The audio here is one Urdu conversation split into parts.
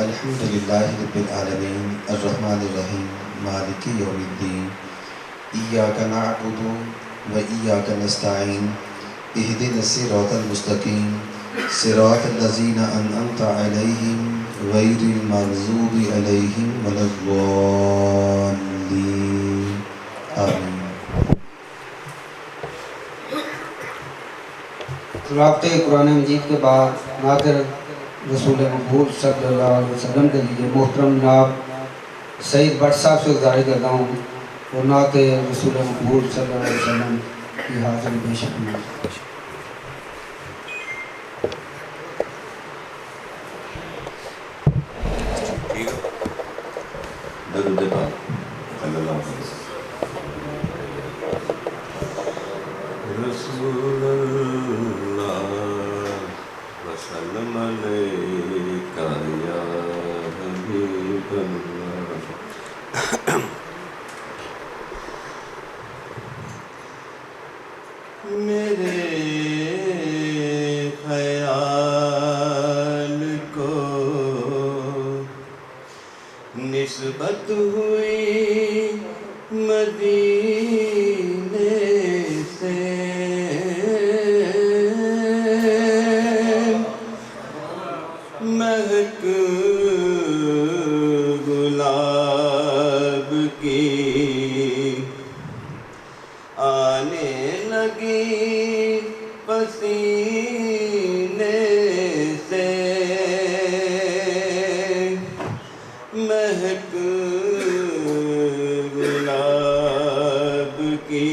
الحمد للہ رب العالمین الرحمن الرحیم مالک یوم الدین ایاک نعبد و ایاک نستعین اہدنا الصراط المستقیم صراط الذین انعمت علیہم غیر المغضوب علیہم ولا الضالین آمین۔ تلاوت قرآن مجید کے بعد نعت رسول مقبول صلی اللہ علیہ وسلم کے لیے محترم جناب سعید بٹ صاحب سے گزارش کرتا ہوں اور نعت رسول مقبول صلی اللہ علیہ وسلم کی حاضری پیش کرنا۔ درود پاک صلی اللہ علیہ وسلم۔ رسول اللہ وسلم علیکہ یا حبیب اللہ۔ میرے خیال کو نسبت ہوئی مدینے سے، مہک گلاب کی آنے لگی پسینے سے، مہک گلاب کی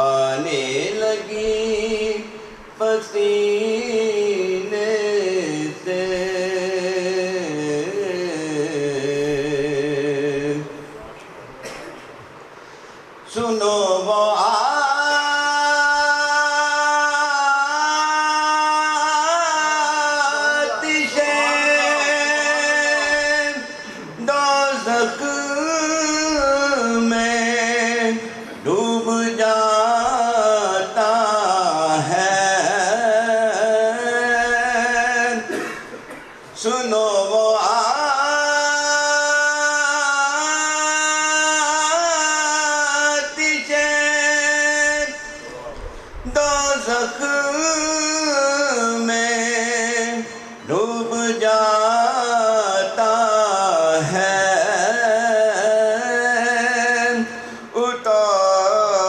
آنے لگی پسینے سے، سنو وہ آتش دوزخ میں ڈوب جاتا ہے، سنو وہ آتش دوزخ میں ڈوب جاتا ہے،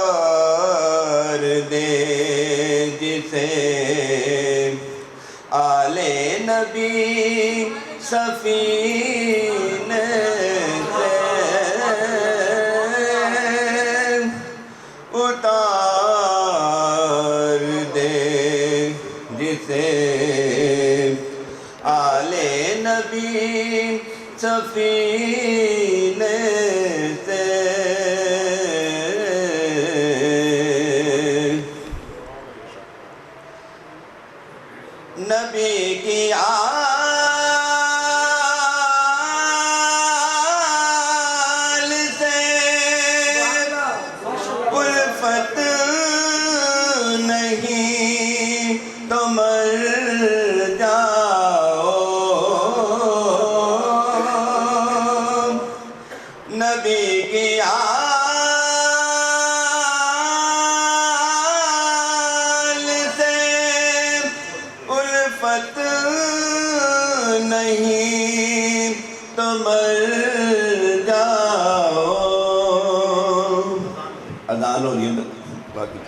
اتار دے جسے آل نبی سفینے سے، اتار دے جسے آل نبی سفینے سے، نبی کی آل سے الفت نہیں تو مر جاؤ، نبی کی آل سے الفت نہیں تو مر جاؤ۔ اذان ہو رہی ہے باقی